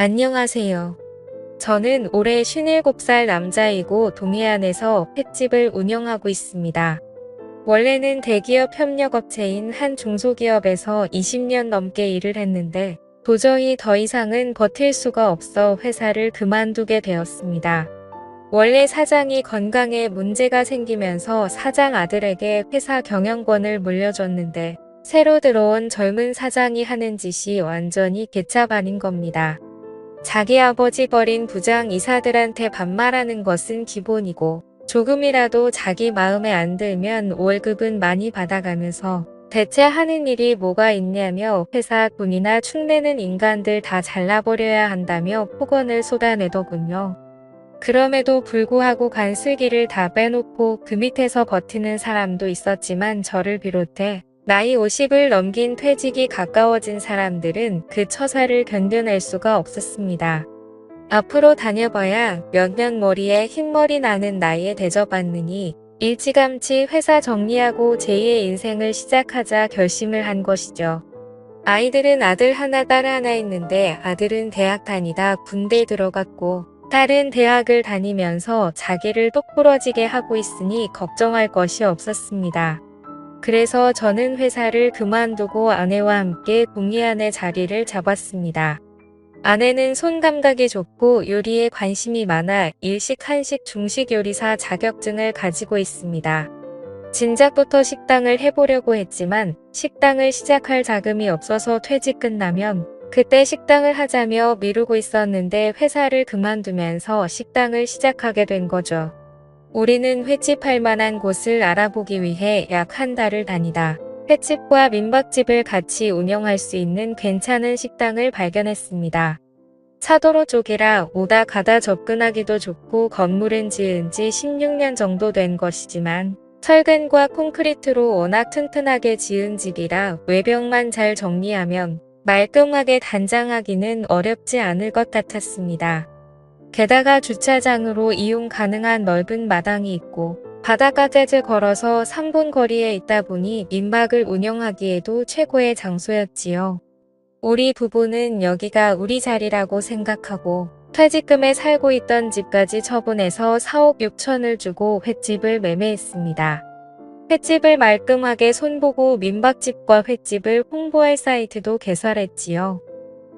안녕하세요. 저는 올해 57살 남자이고 동해안에서 횟집을 운영하고 있습니다. 원래는 대기업 협력업체인 한 중소기업에서 20년 넘게 일을 했는데 도저히 더 이상은 버틸 수가 없어 회사를 그만두게 되었습니다. 원래 사장이 건강에 문제가 생기면서 사장 아들에게 회사 경영권을 물려줬는데 새로 들어온 젊은 사장이 하는 짓이 완전히 개차반인 겁니다. 자기 아버지 버린 부장 이사들한테 반말하는 것은 기본이고 조금이라도 자기 마음에 안 들면 월급은 많이 받아가면서 대체 하는 일이 뭐가 있냐며 회사 돈이나 축내는 인간들 다 잘라버려야 한다며 폭언을 쏟아내더군요. 그럼에도 불구하고 간슬기를 다 빼놓고 그 밑에서 버티는 사람도 있었지만 저를 비롯해 나이 50을 넘긴 퇴직이 가까워진 사람들은 그 처사를 견뎌낼 수가 없었습니다. 앞으로 다녀봐야 몇몇 머리에 흰머리 나는 나이에 대접받느니 일찌감치 회사 정리하고 제2의 인생을 시작하자 결심을 한 것이죠. 아이들은 아들 하나 딸 하나 있는데 아들은 대학 다니다 군대 들어갔고 딸은 대학을 다니면서 자기를 똑부러지게 하고 있으니 걱정할 것이 없었습니다. 그래서 저는 회사를 그만두고 아내와 함께 동해안에 자리를 잡았습니다. 아내는 손 감각이 좋고 요리에 관심이 많아 일식, 한식, 중식 요리사 자격증을 가지고 있습니다. 진작부터 식당을 해보려고 했지만 식당을 시작할 자금이 없어서 퇴직 끝나면 그때 식당을 하자며 미루고 있었는데 회사를 그만두면서 식당을 시작하게 된 거죠. 우리는 횟집 할 만한 곳을 알아보기 위해 약 한 달을 다니다 횟집과 민박집을 같이 운영할 수 있는 괜찮은 식당을 발견했습니다. 차도로 쪽이라 오다 가다 접근하기도 좋고 건물은 지은 지 16년 정도 된 것이지만 철근과 콘크리트로 워낙 튼튼하게 지은 집이라 외벽만 잘 정리하면 말끔하게 단장하기는 어렵지 않을 것 같았습니다. 게다가 주차장으로 이용 가능한 넓은 마당이 있고 바닷가까지 걸어서 3분 거리에 있다 보니 민박을 운영하기에도 최고의 장소였지요. 우리 부부는 여기가 우리 자리라고 생각하고 퇴직금에 살고 있던 집까지 처분해서 4억 6천을 주고 횟집을 매매했습니다. 횟집을 말끔하게 손보고 민박집과 횟집을 홍보할 사이트도 개설했지요.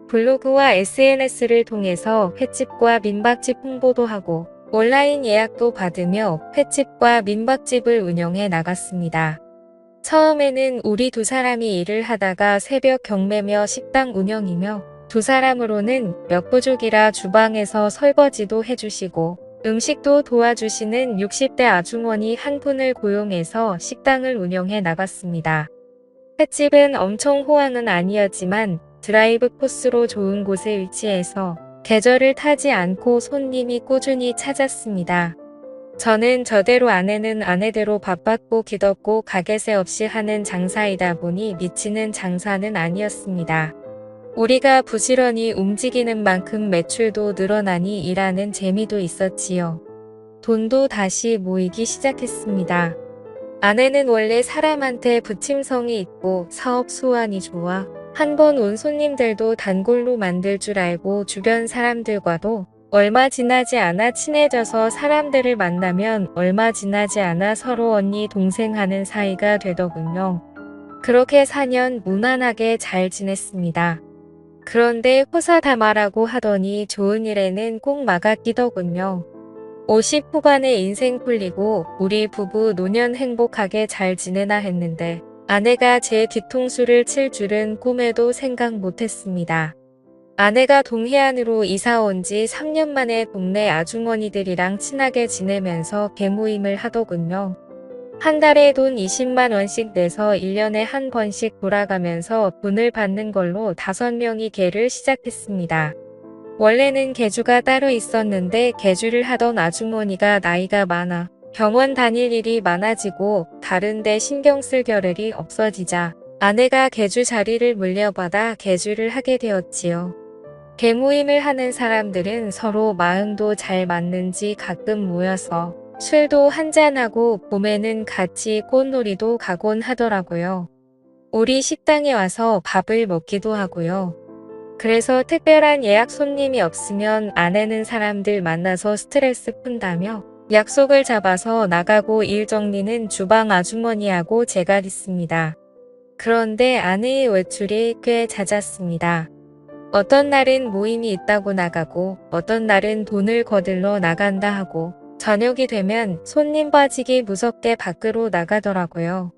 블로그와 SNS를 통해서 횟집과 민박집 홍보도 하고 온라인 예약도 받으며 횟집과 민박집을 운영해 나갔습니다. 처음에는 우리 두 사람이 일을 하다가 새벽 경매며 식당 운영이며 두 사람으로는 몇 부족이라 주방에서 설거지도 해주시고 음식도 도와주시는 60대 아주머니 한 분을 고용해서 식당을 운영해 나갔습니다. 횟집은 엄청 호황은 아니었지만 드라이브 코스로 좋은 곳에 위치해서 계절을 타지 않고 손님이 꾸준히 찾았습니다. 저는 저대로 아내는 아내대로 바빴고 기덥고 가게세 없이 하는 장사이다 보니 미치는 장사는 아니었습니다. 우리가 부지런히 움직이는 만큼 매출도 늘어나니 일하는 재미도 있었지요. 돈도 다시 모이기 시작했습니다. 아내는 원래 사람한테 부침성이 있고 사업 수완이 좋아 한 번 온 손님들도 단골로 만들 줄 알고 주변 사람들과도 얼마 지나지 않아 친해져서 사람들을 만나면 얼마 지나지 않아 서로 언니 동생 하는 사이가 되더군요. 그렇게 4년 무난하게 잘 지냈습니다. 그런데 호사다마라고 하더니 좋은 일에는 꼭 막아 끼더군요. 50 후반에 인생 풀리고 우리 부부 노년 행복하게 잘 지내나 했는데 아내가 제 뒤통수를 칠 줄은 꿈에도 생각 못했습니다. 아내가 동해안으로 이사 온 지 3년 만에 동네 아주머니들이랑 친하게 지내면서 개모임을 하더군요. 한 달에 돈 20만 원씩 내서 1년에 한 번씩 돌아가면서 돈을 받는 걸로 5명이 개를 시작했습니다. 원래는 개주가 따로 있었는데 개주를 하던 아주머니가 나이가 많아 병원 다닐 일이 많아지고 다른데 신경 쓸 겨를이 없어지자 아내가 개주 자리를 물려받아 개주를 하게 되었지요. 개모임을 하는 사람들은 서로 마음도 잘 맞는지 가끔 모여서 술도 한잔하고 봄에는 같이 꽃놀이도 가곤 하더라고요. 우리 식당에 와서 밥을 먹기도 하고요. 그래서 특별한 예약 손님이 없으면 아내는 사람들 만나서 스트레스 푼다며 약속을 잡아서 나가고 일 정리는 주방 아주머니하고 제가 했습니다. 그런데 아내의 외출이 꽤 잦았습니다. 어떤 날은 모임이 있다고 나가고 어떤 날은 돈을 거들러 나간다 하고 저녁이 되면 손님 빠지기 무섭게 밖으로 나가더라고요.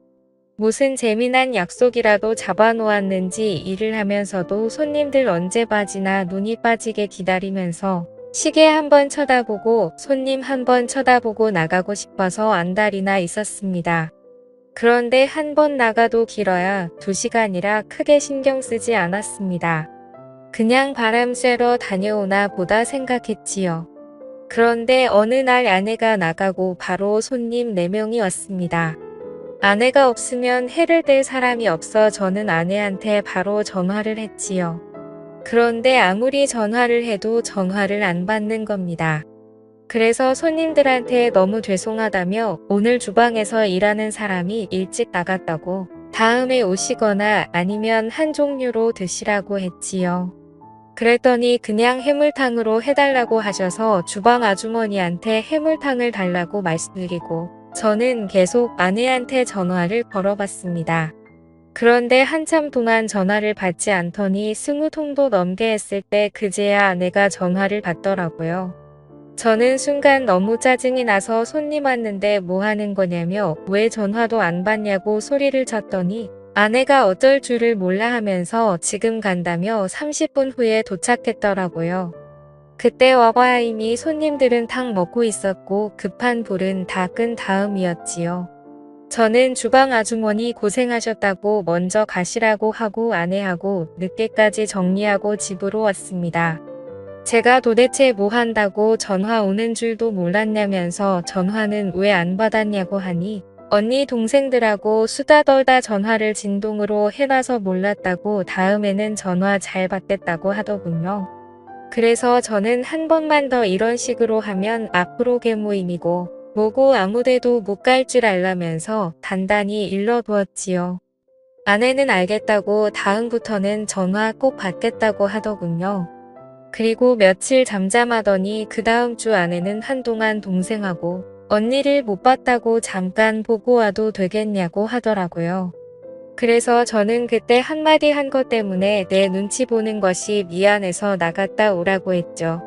무슨 재미난 약속이라도 잡아놓았는지 일을 하면서도 손님들 언제 빠지나 눈이 빠지게 기다리면서 시계 한 번 쳐다보고 손님 한 번 쳐다보고 나가고 싶어서 안달이나 있었습니다. 그런데 한 번 나가도 길어야 2시간이라 크게 신경 쓰지 않았습니다. 그냥 바람 쐬러 다녀오나 보다 생각했지요. 그런데 어느 날 아내가 나가고 바로 손님 4명이 왔습니다. 아내가 없으면 해를 댈 사람이 없어 저는 아내한테 바로 전화를 했지요. 그런데 아무리 전화를 해도 전화를 안 받는 겁니다. 그래서 손님들한테 너무 죄송하다며 오늘 주방에서 일하는 사람이 일찍 나갔다고 다음에 오시거나 아니면 한 종류로 드시라고 했지요. 그랬더니 그냥 해물탕으로 해달라고 하셔서 주방 아주머니한테 해물탕을 달라고 말씀드리고 저는 계속 아내한테 전화를 걸어봤습니다. 그런데 한참 동안 전화를 받지 않더니 20통도 넘게 했을 때 그제야 아내가 전화를 받더라고요. 저는 순간 너무 짜증이 나서 손님 왔는데 뭐 하는 거냐며 왜 전화도 안 받냐고 소리를 쳤더니 아내가 어쩔 줄을 몰라 하면서 지금 간다며 30분 후에 도착했더라고요. 그때 와봐야 이미 손님들은 탕 먹고 있었고 급한 불은 다 끈 다음이었지요. 저는 주방 아주머니 고생하셨다고 먼저 가시라고 하고 아내하고 늦게까지 정리하고 집으로 왔습니다. 제가 도대체 뭐 한다고 전화 오는 줄도 몰랐냐면서 전화는 왜 안 받았냐고 하니 언니 동생들하고 수다 떨다 전화를 진동으로 해놔서 몰랐다고 다음에는 전화 잘 받겠다고 하더군요. 그래서 저는 한 번만 더 이런 식으로 하면 앞으로 개모임이고 뭐고 아무데도 못 갈 줄 알라면서 단단히 일러두었지요. 아내는 알겠다고 다음부터는 전화 꼭 받겠다고 하더군요. 그리고 며칠 잠잠하더니 그 다음 주 아내는 한동안 동생하고 언니를 못 봤다고 잠깐 보고 와도 되겠냐고 하더라고요. 그래서 저는 그때 한마디 한 것 때문에 내 눈치 보는 것이 미안해서 나갔다 오라고 했죠.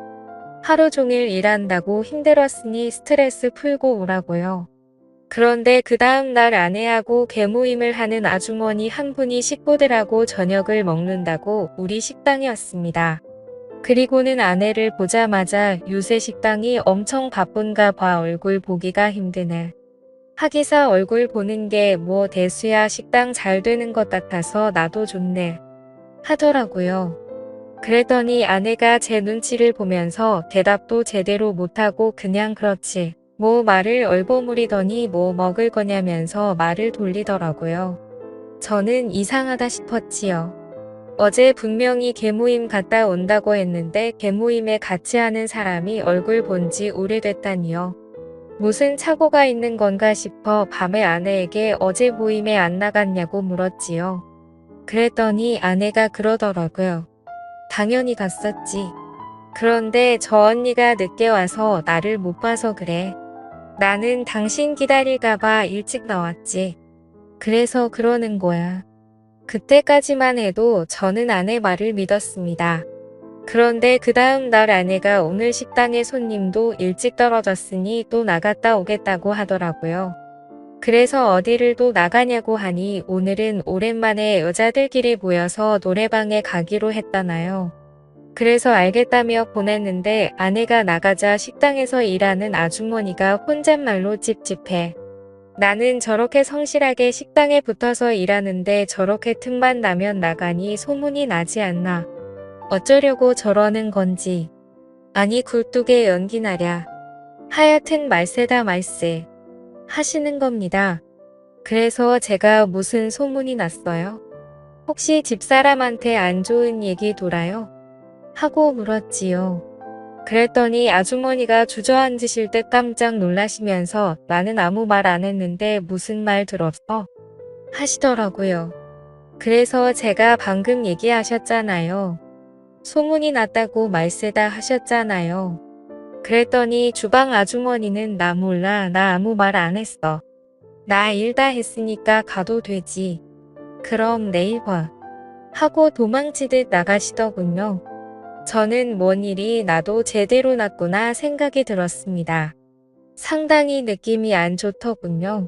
하루 종일 일한다고 힘들었으니 스트레스 풀고 오라고요. 그런데 그 다음 날 아내하고 개모임을 하는 아주머니 한 분이 식구들하고 저녁을 먹는다고 우리 식당에 왔습니다. 그리고는 아내를 보자마자 요새 식당이 엄청 바쁜가 봐 얼굴 보기가 힘드네. 하기사 얼굴 보는 게 뭐 대수야 식당 잘 되는 것 같아서 나도 좋네. 하더라고요. 그랬더니 아내가 제 눈치를 보면서 대답도 제대로 못하고 그냥 그렇지. 뭐 말을 얼버무리더니 뭐 먹을 거냐면서 말을 돌리더라고요. 저는 이상하다 싶었지요. 어제 분명히 개모임 갔다 온다고 했는데 개모임에 같이 하는 사람이 얼굴 본 지 오래됐다니요. 무슨 착오가 있는 건가 싶어 밤에 아내에게 어제 모임에 안 나갔냐고 물었지요. 그랬더니 아내가 그러더라고요. 당연히 갔었지. 그런데 저 언니가 늦게 와서 나를 못 봐서 그래. 나는 당신 기다릴까봐 일찍 나왔지. 그래서 그러는 거야. 그때까지만 해도 저는 아내 말을 믿었습니다. 그런데 그 다음 날 아내가 오늘 식당에 손님도 일찍 떨어졌으니 또 나갔다 오겠다고 하더라고요. 그래서 어디를 또 나가냐고 하니 오늘은 오랜만에 여자들끼리 모여서 노래방에 가기로 했다나요. 그래서 알겠다며 보냈는데 아내가 나가자 식당에서 일하는 아주머니가 혼잣말로 찝찝해. 나는 저렇게 성실하게 식당에 붙어서 일하는데 저렇게 틈만 나면 나가니 소문이 나지 않나. 어쩌려고 저러는 건지. 아니 굴뚝에 연기 나랴. 하여튼 말세다 말세. 하시는 겁니다. 그래서 제가 무슨 소문이 났어요? 혹시 집사람한테 안 좋은 얘기 돌아요? 하고 물었지요. 그랬더니 아주머니가 주저앉으실 때 깜짝 놀라시면서 나는 아무 말 안 했는데 무슨 말 들었어? 하시더라고요. 그래서 제가 방금 얘기하셨잖아요. 소문이 났다고 말세다 하셨잖아요. 그랬더니 주방 아주머니는 나 몰라, 나 아무 말 안 했어. 나 일 다 했으니까 가도 되지. 그럼 내일 봐. 하고 도망치듯 나가시더군요. 저는 뭔 일이 나도 제대로 났구나 생각이 들었습니다. 상당히 느낌이 안 좋더군요.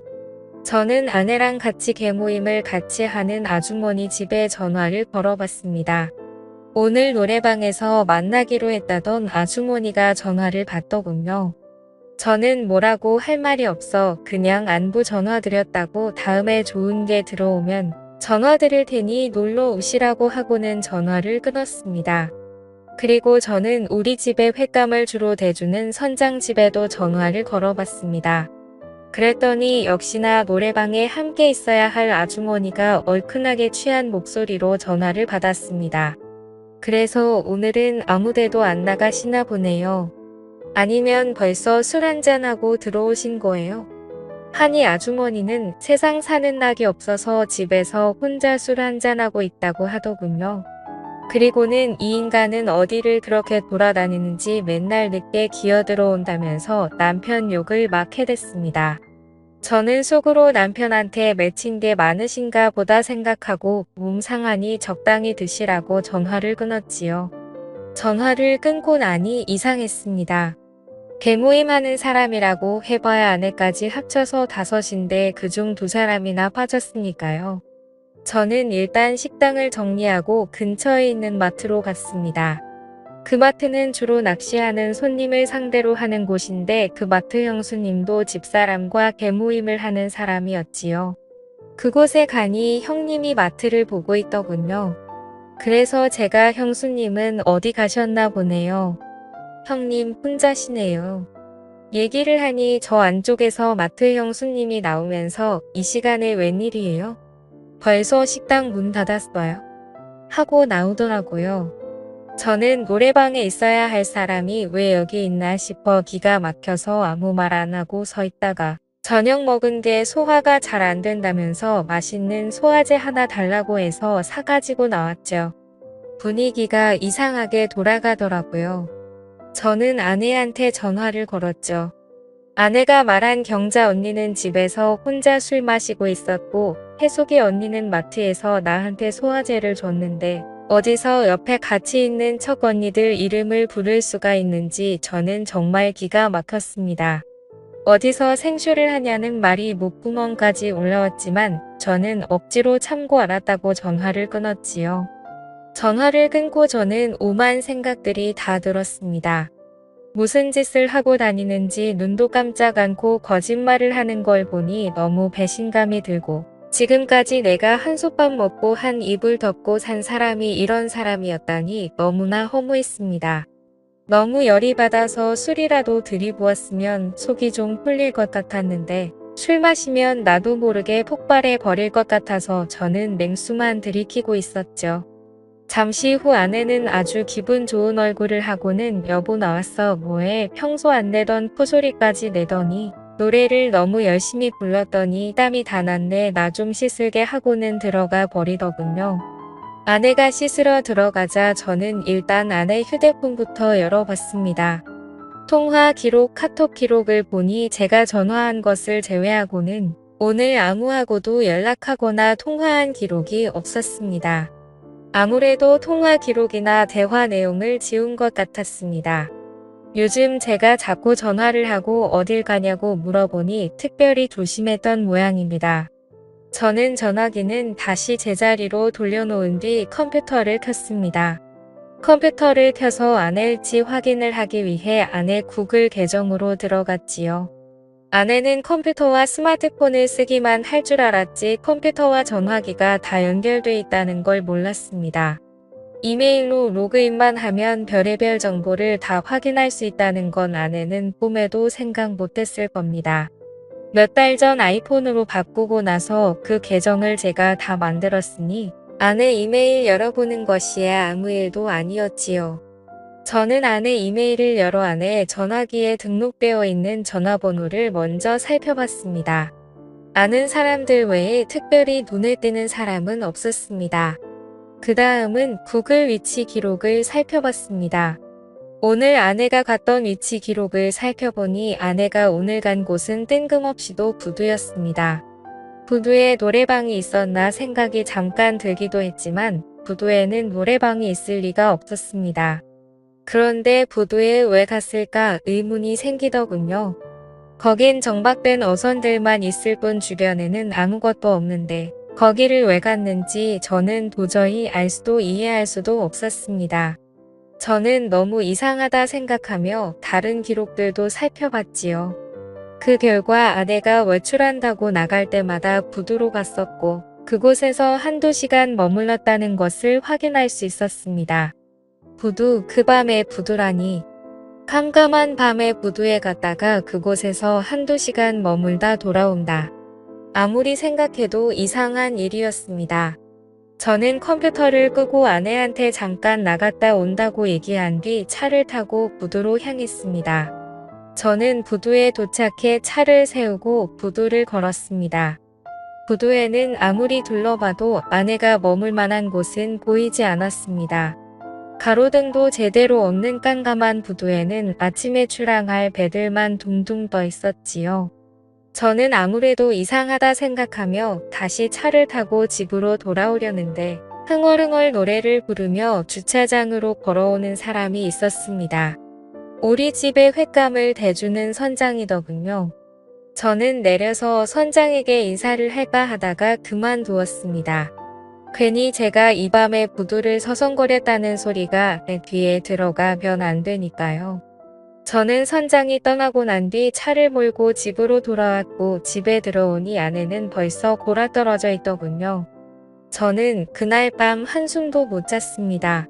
저는 아내랑 같이 개모임을 같이 하는 아주머니 집에 전화를 걸어봤습니다. 오늘 노래방에서 만나기로 했다던 아주머니가 전화를 받더군요. 저는 뭐라고 할 말이 없어 그냥 안부 전화 드렸다고 다음에 좋은 게 들어오면 전화 드릴 테니 놀러 오시라고 하고는 전화를 끊었습니다. 그리고 저는 우리 집에 횟감을 주로 대주는 선장 집에도 전화를 걸어봤습니다. 그랬더니 역시나 노래방에 함께 있어야 할 아주머니가 얼큰하게 취한 목소리로 전화를 받았습니다. 그래서 오늘은 아무데도 안 나가시나 보네요. 아니면 벌써 술 한잔하고 들어오신 거예요? 하니 아주머니는 세상 사는 낙이 없어서 집에서 혼자 술 한잔하고 있다고 하더군요. 그리고는 이 인간은 어디를 그렇게 돌아다니는지 맨날 늦게 기어들어온다면서 남편 욕을 막 해댔습니다. 저는 속으로 남편한테 맺힌 게 많으신가 보다 생각하고 몸 상하니 적당히 드시라고 전화를 끊었지요. 전화를 끊고 나니 이상했습니다. 개모임하는 사람이라고 해봐야 아내까지 합쳐서 5인데 그중 2사람이나 빠졌으니까요. 저는 일단 식당을 정리하고 근처에 있는 마트로 갔습니다. 그 마트는 주로 낚시하는 손님을 상대로 하는 곳인데 그 마트 형수님도 집사람과 개모임을 하는 사람이었지요. 그곳에 가니 형님이 마트를 보고 있더군요. 그래서 제가 형수님은 어디 가셨나 보네요. 형님 혼자시네요. 얘기를 하니 저 안쪽에서 마트 형수님이 나오면서 이 시간에 웬일이에요? 벌써 식당 문 닫았어요. 하고 나오더라고요. 저는 노래방에 있어야 할 사람이 왜 여기 있나 싶어 기가 막혀서 아무 말 안 하고 서 있다가 저녁 먹은 게 소화가 잘 안 된다면서 맛있는 소화제 하나 달라고 해서 사가지고 나왔죠. 분위기가 이상하게 돌아가더라고요. 저는 아내한테 전화를 걸었죠. 아내가 말한 경자 언니는 집에서 혼자 술 마시고 있었고 해숙이 언니는 마트에서 나한테 소화제를 줬는데 어디서 옆에 같이 있는 척 언니들 이름을 부를 수가 있는지 저는 정말 기가 막혔습니다. 어디서 생쇼를 하냐는 말이 목구멍까지 올라왔지만 저는 억지로 참고 알았다고 전화를 끊었지요. 전화를 끊고 저는 오만 생각들이 다 들었습니다. 무슨 짓을 하고 다니는지 눈도 깜짝 않고 거짓말을 하는 걸 보니 너무 배신감이 들고 지금까지 내가 한솥밥 먹고 한 이불 덮고 산 사람이 이런 사람이었다니 너무나 허무했습니다. 너무 열이 받아서 술이라도 들이부었으면 속이 좀 풀릴 것 같았는데 술 마시면 나도 모르게 폭발해 버릴 것 같아서 저는 냉수만 들이키고 있었죠. 잠시 후 아내는 아주 기분 좋은 얼굴을 하고는 여보 나왔어 뭐해 평소 안 내던 푸소리까지 내더니 노래를 너무 열심히 불렀더니 땀이 다 났네 나 좀 씻을게 하고는 들어가 버리더군요. 아내가 씻으러 들어가자 저는 일단 아내 휴대폰부터 열어봤습니다. 통화 기록, 카톡 기록을 보니 제가 전화한 것을 제외하고는 오늘 아무하고도 연락하거나 통화한 기록이 없었습니다. 아무래도 통화 기록이나 대화 내용을 지운 것 같았습니다. 요즘 제가 자꾸 전화를 하고 어딜 가냐고 물어보니 특별히 조심했던 모양입니다. 저는 전화기는 다시 제자리로 돌려놓은 뒤 컴퓨터를 켰습니다. 컴퓨터를 켜서 아내일지 확인을 하기 위해 아내 구글 계정으로 들어갔지요. 아내는 컴퓨터와 스마트폰을 쓰기만 할 줄 알았지 컴퓨터와 전화기가 다 연결돼 있다는 걸 몰랐습니다. 이메일로 로그인만 하면 별의별 정보를 다 확인할 수 있다는 건 아내는 꿈에도 생각 못했을 겁니다. 몇 달 전 아이폰으로 바꾸고 나서 그 계정을 제가 다 만들었으니 아내 이메일 열어보는 것이야 아무 일도 아니었지요. 저는 아내 이메일을 열어 아내 전화기에 등록되어 있는 전화번호를 먼저 살펴봤습니다. 아는 사람들 외에 특별히 눈에 띄는 사람은 없었습니다. 그 다음은 구글 위치 기록을 살펴봤습니다. 오늘 아내가 갔던 위치 기록을 살펴보니 아내가 오늘 간 곳은 뜬금없이도 부두였습니다. 부두에 노래방이 있었나 생각이 잠깐 들기도 했지만 부두에는 노래방이 있을 리가 없었습니다. 그런데 부두에 왜 갔을까 의문이 생기더군요. 거긴 정박된 어선들만 있을 뿐 주변에는 아무것도 없는데 거기를 왜 갔는지 저는 도저히 알 수도 이해할 수도 없었습니다. 저는 너무 이상하다 생각하며 다른 기록들도 살펴봤지요. 그 결과 아내가 외출한다고 나갈 때마다 부두로 갔었고 그곳에서 한두 시간 머물렀다는 것을 확인할 수 있었습니다. 부두, 그 밤에 부두라니. 캄캄한 밤에 부두에 갔다가 그곳에서 한두 시간 머물다 돌아온다. 아무리 생각해도 이상한 일이었습니다. 저는 컴퓨터를 끄고 아내한테 잠깐 나갔다 온다고 얘기한 뒤 차를 타고 부두로 향했습니다. 저는 부두에 도착해 차를 세우고 부두를 걸었습니다. 부두에는 아무리 둘러봐도 아내가 머물 만한 곳은 보이지 않았습니다. 가로등도 제대로 없는 깜깜한 부두에는 아침에 출항할 배들만 둥둥 떠 있었지요. 저는 아무래도 이상하다 생각하며 다시 차를 타고 집으로 돌아오려는데 흥얼흥얼 노래를 부르며 주차장으로 걸어오는 사람이 있었습니다. 우리 집에 횟감을 대주는 선장이더군요. 저는 내려서 선장에게 인사를 할까 하다가 그만두었습니다. 괜히 제가 이 밤에 부두를 서성거렸다는 소리가 내 귀에 들어가면 안 되니까요. 저는 선장이 떠나고 난 뒤 차를 몰고 집으로 돌아왔고 집에 들어오니 아내는 벌써 골아떨어져 있더군요. 저는 그날 밤 한숨도 못 잤습니다.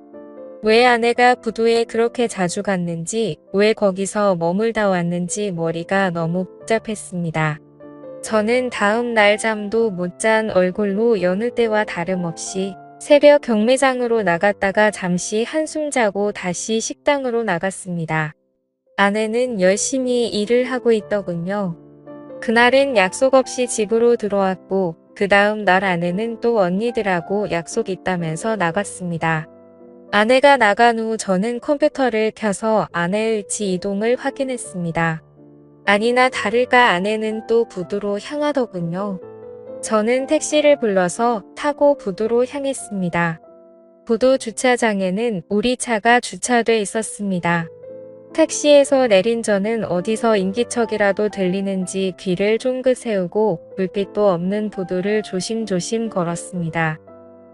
왜 아내가 부두에 그렇게 자주 갔는지, 왜 거기서 머물다 왔는지 머리가 너무 복잡했습니다. 저는 다음 날 잠도 못 잔 얼굴로 여느 때와 다름없이 새벽 경매장으로 나갔다가 잠시 한숨 자고 다시 식당으로 나갔습니다. 아내는 열심히 일을 하고 있더군요. 그날은 약속 없이 집으로 들어왔고 그 다음 날 아내는 또 언니들하고 약속 있다면서 나갔습니다. 아내가 나간 후 저는 컴퓨터를 켜서 아내의 위치 이동을 확인했습니다. 아니나 다를까 아내는 또 부두로 향하더군요. 저는 택시를 불러서 타고 부두로 향했습니다. 부두 주차장에는 우리 차가 주차돼 있었습니다. 택시에서 내린 저는 어디서 인기척이라도 들리는지 귀를 쫑긋 세우고 불빛도 없는 부두를 조심조심 걸었습니다.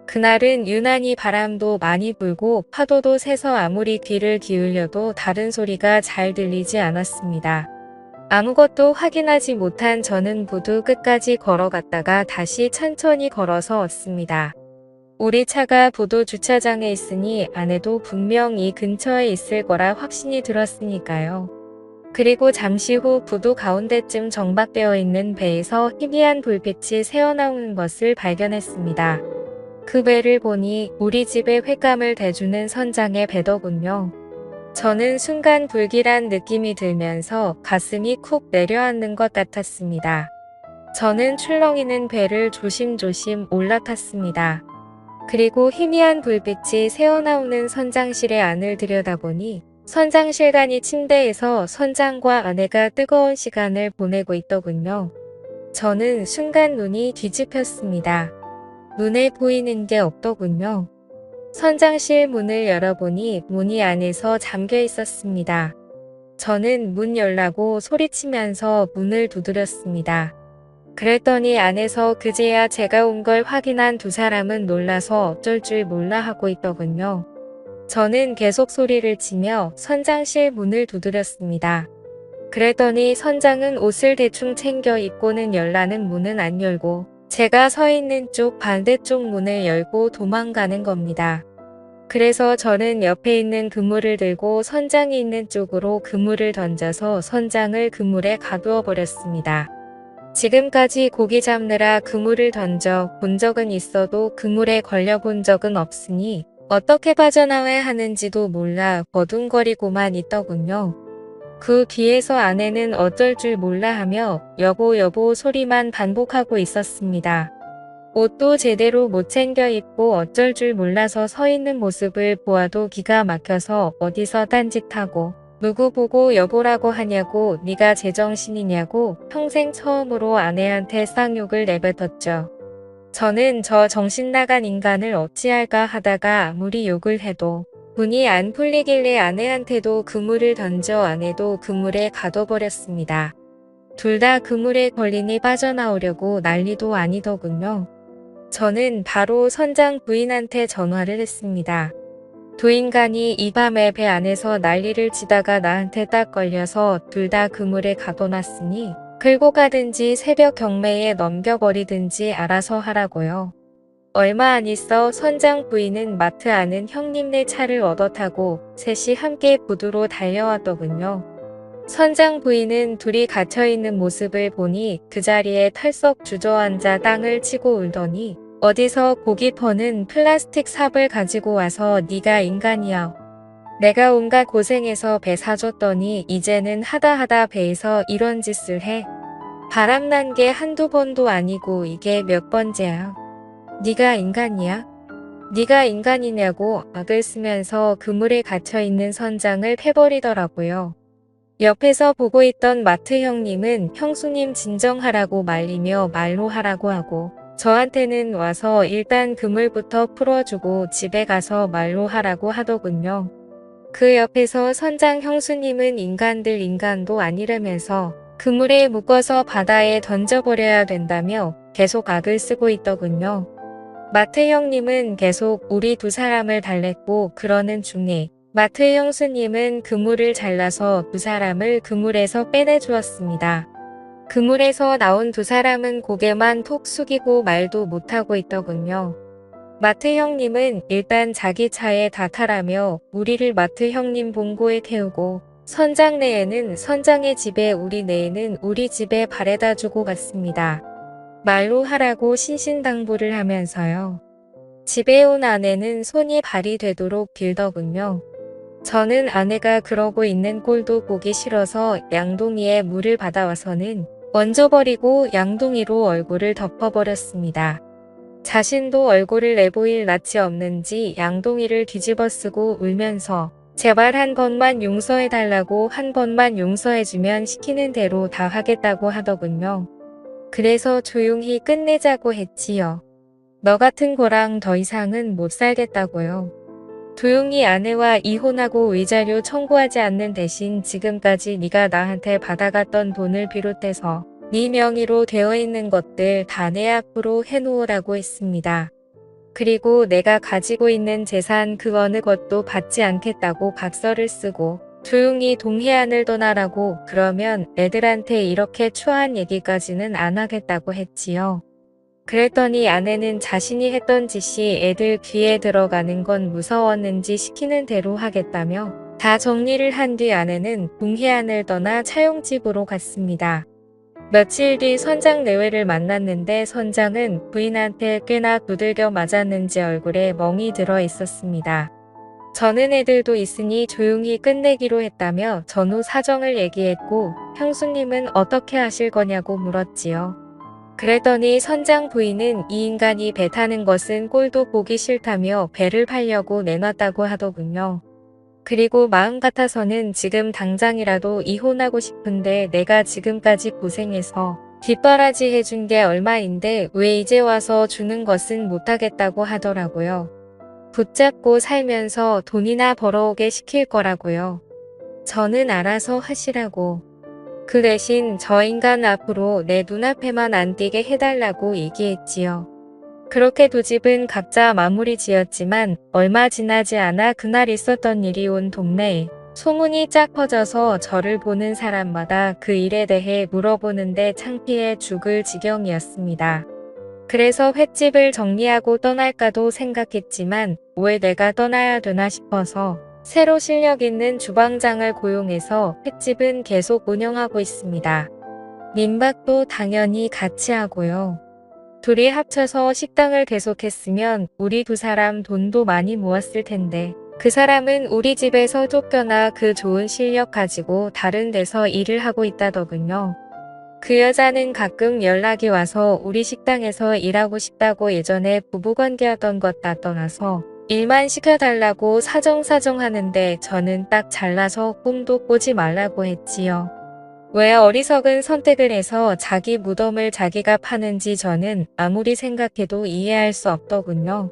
그날은 유난히 바람도 많이 불고 파도도 세서 아무리 귀를 기울여도 다른 소리가 잘 들리지 않았습니다. 아무것도 확인하지 못한 저는 부두 끝까지 걸어갔다가 다시 천천히 걸어서 왔습니다. 우리 차가 부두 주차장에 있으니 아내도 분명 이 근처에 있을 거라 확신이 들었으니까요. 그리고 잠시 후 부두 가운데쯤 정박되어 있는 배에서 희미한 불빛이 새어나오는 것을 발견했습니다. 그 배를 보니 우리 집에 횟감을 대주는 선장의 배더군요. 저는 순간 불길한 느낌이 들면서 가슴이 쿡 내려앉는 것 같았습니다. 저는 출렁이는 배를 조심조심 올라탔습니다. 그리고 희미한 불빛이 새어나오는 선장실의 안을 들여다보니 선장실간이 침대에서 선장과 아내가 뜨거운 시간을 보내고 있더군요. 저는 순간 눈이 뒤집혔습니다. 눈에 보이는 게 없더군요. 선장실 문을 열어보니 문이 안에서 잠겨 있었습니다. 저는 문 열라고 소리치면서 문을 두드렸습니다. 그랬더니 안에서 그제야 제가 온 걸 확인한 두 사람은 놀라서 어쩔 줄 몰라 하고 있더군요. 저는 계속 소리를 치며 선장실 문을 두드렸습니다. 그랬더니 선장은 옷을 대충 챙겨 입고는 열라는 문은 안 열고 제가 서 있는 쪽 반대쪽 문을 열고 도망가는 겁니다. 그래서 저는 옆에 있는 그물을 들고 선장이 있는 쪽으로 그물을 던져서 선장을 그물에 가두어 버렸습니다. 지금까지 고기 잡느라 그물을 던져 본 적은 있어도 그물에 걸려 본 적은 없으니 어떻게 빠져나와야 하는지도 몰라 버둥거리고만 있더군요. 그 뒤에서 아내는 어쩔 줄 몰라 하며 여보 여보 소리만 반복하고 있었습니다. 옷도 제대로 못 챙겨 입고 어쩔 줄 몰라서 서 있는 모습을 보아도 기가 막혀서 어디서 딴짓하고 누구 보고 여보라고 하냐고 네가 제정신이냐고 평생 처음으로 아내한테 쌍욕을 내뱉었죠. 저는 저 정신 나간 인간을 어찌할까 하다가 아무리 욕을 해도 분이 안 풀리길래 아내한테도 그물을 던져 아내도 그물에 가둬버렸습니다. 둘 다 그물에 걸리니 빠져나오려고 난리도 아니더군요. 저는 바로 선장 부인한테 전화를 했습니다. 두 인간이 이 밤에 배 안에서 난리를 치다가 나한테 딱 걸려서 둘 다 그물에 가둬놨으니 끌고 가든지 새벽 경매에 넘겨버리든지 알아서 하라고요. 얼마 안 있어 선장 부인은 마트 아는 형님네 차를 얻어 타고 셋이 함께 부두로 달려왔더군요. 선장 부인은 둘이 갇혀있는 모습을 보니 그 자리에 털썩 주저앉아 땅을 치고 울더니 어디서 고기 퍼는 플라스틱 삽을 가지고 와서 네가 인간이야. 내가 온갖 고생해서 배 사줬더니 이제는 하다 배에서 이런 짓을 해. 바람난 게 한두 번도 아니고 이게 몇 번째야. 네가 인간이야? 네가 인간이냐고 악을 쓰면서 그물에 갇혀있는 선장을 패버리더라고요. 옆에서 보고 있던 마트 형님은 형수님 진정하라고 말리며 말로 하라고 하고 저한테는 와서 일단 그물부터 풀어주고 집에 가서 말로 하라고 하더군요. 그 옆에서 선장 형수님은 인간들 인간도 아니라면서 그물에 묶어서 바다에 던져버려야 된다며 계속 악을 쓰고 있더군요. 마트 형님은 계속 우리 두 사람을 달랬고 그러는 중에 마트 형수님은 그물을 잘라서 두 사람을 그물에서 빼내주었습니다. 그물에서 나온 두 사람은 고개만 톡 숙이고 말도 못하고 있더군요. 마트 형님은 일단 자기 차에 다 타라며 우리를 마트 형님 봉고에 태우고 선장 내에는 선장의 집에 우리 내에는 우리 집에 바래다 주고 갔습니다. 말로 하라고 신신당부를 하면서요. 집에 온 아내는 손이 발이 되도록 빌더군요. 저는 아내가 그러고 있는 꼴도 보기 싫어서 양동이에 물을 받아와서는 얹어버리고 양동이로 얼굴을 덮어버렸습니다. 자신도 얼굴을 내보일 낯이 없는지 양동이를 뒤집어 쓰고 울면서 제발 한 번만 용서해달라고 한 번만 용서해주면 시키는 대로 다 하겠다고 하더군요. 그래서 조용히 끝내자고 했지요. 너 같은 거랑 더 이상은 못 살겠다고요. 조용히 아내와 이혼하고 위자료 청구하지 않는 대신 지금까지 네가 나한테 받아갔던 돈을 비롯해서 네 명의로 되어 있는 것들 다 내 앞으로 해놓으라고 했습니다. 그리고 내가 가지고 있는 재산 그 어느 것도 받지 않겠다고 각서를 쓰고 조용히 동해안을 떠나라고 그러면 애들한테 이렇게 추한 얘기까지는 안 하겠다고 했지요. 그랬더니 아내는 자신이 했던 짓이 애들 귀에 들어가는 건 무서웠는지 시키는 대로 하겠다며 다 정리를 한 뒤 아내는 동해안을 떠나 차용집으로 갔습니다. 며칠 뒤 선장 내외를 만났는데 선장은 부인한테 꽤나 두들겨 맞았는지 얼굴에 멍이 들어 있었습니다. 저는 애들도 있으니 조용히 끝내기로 했다며 전후 사정을 얘기했고 형수님은 어떻게 하실 거냐고 물었지요. 그랬더니 선장 부인은 이 인간이 배 타는 것은 꼴도 보기 싫다며 배를 팔려고 내놨다고 하더군요. 그리고 마음 같아서는 지금 당장이라도 이혼하고 싶은데 내가 지금까지 고생해서 뒷바라지 해준 게 얼마인데 왜 이제 와서 주는 것은 못하겠다고 하더라고요. 붙잡고 살면서 돈이나 벌어오게 시킬 거라고요. 저는 알아서 하시라고. 그 대신 저 인간 앞으로 내 눈앞에만 안 띄게 해달라고 얘기했지요. 그렇게 두 집은 각자 마무리 지었지만 얼마 지나지 않아 그날 있었던 일이 온 동네에 소문이 쫙 퍼져서 저를 보는 사람마다 그 일에 대해 물어보는데 창피해 죽을 지경이었습니다. 그래서 횟집을 정리하고 떠날까도 생각했지만 왜 내가 떠나야 되나 싶어서 새로 실력 있는 주방장을 고용해서 횟집은 계속 운영하고 있습니다. 민박도 당연히 같이 하고요. 둘이 합쳐서 식당을 계속했으면 우리 두 사람 돈도 많이 모았을 텐데 그 사람은 우리 집에서 쫓겨나 그 좋은 실력 가지고 다른 데서 일을 하고 있다더군요. 그 여자는 가끔 연락이 와서 우리 식당에서 일하고 싶다고 예전에 부부관계였던 것 다 떠나서 일만 시켜달라고 사정사정 하는데 저는 딱 잘라서 꿈도 꾸지 말라고 했지요. 왜 어리석은 선택을 해서 자기 무덤을 자기가 파는지 저는 아무리 생각해도 이해할 수 없더군요.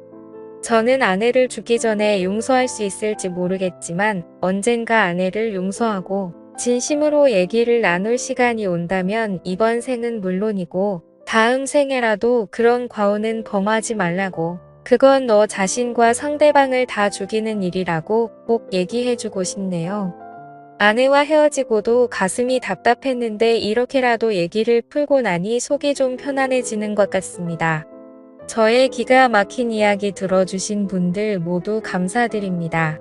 저는 아내를 죽기 전에 용서할 수 있을지 모르겠지만 언젠가 아내를 용서하고 진심으로 얘기를 나눌 시간이 온다면 이번 생은 물론이고 다음 생에라도 그런 과오는 범하지 말라고, 그건 너 자신과 상대방을 다 죽이는 일이라고 꼭 얘기해주고 싶네요. 아내와 헤어지고도 가슴이 답답했는데 이렇게라도 얘기를 풀고 나니 속이 좀 편안해지는 것 같습니다. 저의 기가 막힌 이야기 들어주신 분들 모두 감사드립니다.